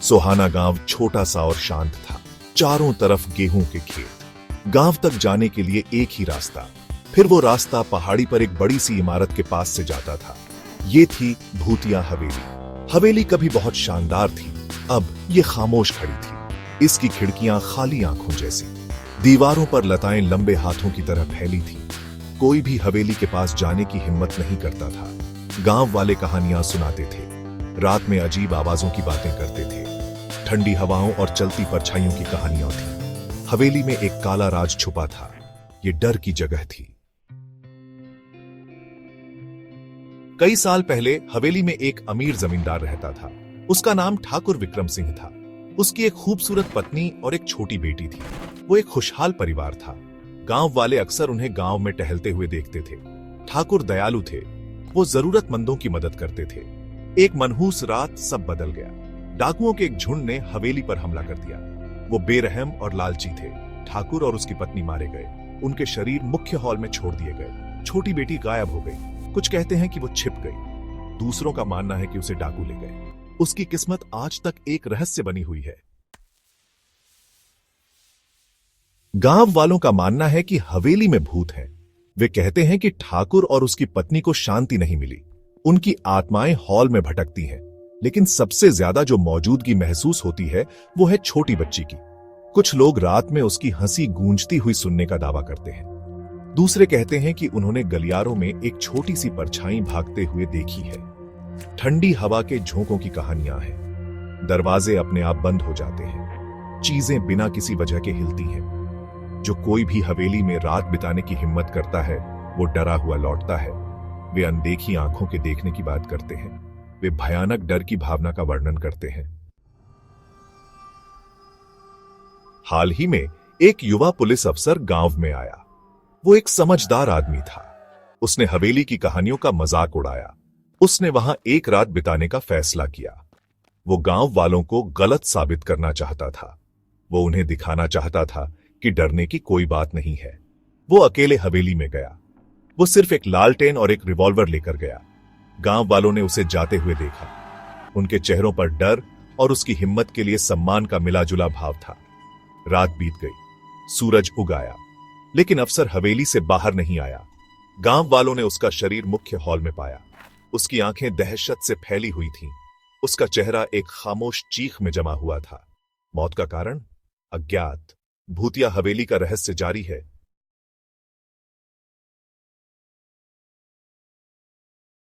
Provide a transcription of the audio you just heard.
सुहाना गांव छोटा सा और शांत था। चारों तरफ गेहूं के खेत। गांव तक जाने के लिए एक ही रास्ता। फिर वो रास्ता पहाड़ी पर एक बड़ी सी इमारत के पास से जाता था। ये थी भूतिया हवेली। हवेली कभी बहुत शानदार थी, अब ये खामोश खड़ी थी। इसकी खिड़कियां खाली आंखों जैसी, दीवारों पर लताएं लंबे हाथों की तरह फैली थी। कोई भी हवेली के पास जाने की हिम्मत नहीं करता था। गांव वाले कहानियां सुनाते थे, रात में अजीब आवाजों की बातें करते थे, ठंडी हवाओं और चलती परछाइयों की कहानियां थी। हवेली में एक काला राज छुपा था। ये डर की जगह थी। कई साल पहले हवेली में एक अमीर जमींदार रहता था। उसका नाम ठाकुर विक्रम सिंह था। उसकी एक खूबसूरत पत्नी और एक छोटी बेटी थी। वो एक खुशहाल परिवार था। गांव वाले अक्सर उन्हें गांव में टहलते हुए देखते थे। ठाकुर दयालु थे। वो जरूरतमंदों की मदद करते थे। एक मनहूस रात सब बदल गया। डाकुओं के एक झुंड ने हवेली पर हमला कर दिया। वो बेरहम और लालची थे। ठाकुर और उसकी पत्नी मारे गए। उनके शरीर मुख्य हॉल में छोड़ दिए गए। छोटी बेटी गायब हो गई। कुछ कहते हैं कि वो छिप गई, दूसरों का मानना है कि उसे डाकू ले गए। उसकी किस्मत आज तक एक रहस्य बनी हुई है। गांव वालों का मानना है कि हवेली में भूत है। वे कहते हैं कि ठाकुर और उसकी पत्नी को शांति नहीं मिली। उनकी आत्माएं हॉल में भटकती हैं, लेकिन सबसे ज्यादा जो मौजूदगी महसूस होती है वो है छोटी बच्ची की। कुछ लोग रात में उसकी हंसी गूंजती हुई सुनने का दावा करते हैं। दूसरे कहते हैं कि उन्होंने गलियारों में एक छोटी सी परछाई भागते हुए देखी है। ठंडी हवा के झोंकों की कहानियां हैं। दरवाजे अपने आप बंद हो जाते हैं। चीजें बिना किसी वजह के हिलती हैं। जो कोई भी हवेली में रात बिताने की हिम्मत करता है वो डरा हुआ लौटता है। वे अनदेखी आंखों के देखने की बात करते हैं। वे भयानक डर की भावना का वर्णन करते हैं। हाल ही में एक युवा पुलिस अफसर गांव में आया। वो एक समझदार आदमी था। उसने हवेली की कहानियों का मजाक उड़ाया। उसने वहां एक रात बिताने का फैसला किया। वो गांव वालों को गलत साबित करना चाहता था। वो उन्हें दिखाना चाहता था कि डरने की कोई बात नहीं है। वो अकेले हवेली में गया। वो सिर्फ एक लालटेन और एक रिवॉल्वर लेकर गया। गांव वालों ने उसे जाते हुए देखा। उनके चेहरों पर डर और उसकी हिम्मत के लिए सम्मान का मिलाजुला भाव था। रात बीत गई, सूरज उग आया, लेकिन अफसर हवेली से बाहर नहीं आया। गांव वालों ने उसका शरीर मुख्य हॉल में पाया। उसकी आंखें दहशत से फैली हुई थीं। उसका चेहरा एक खामोश चीख में जमा हुआ था। मौत का कारण अज्ञात। भूतिया हवेली का रहस्य जारी है।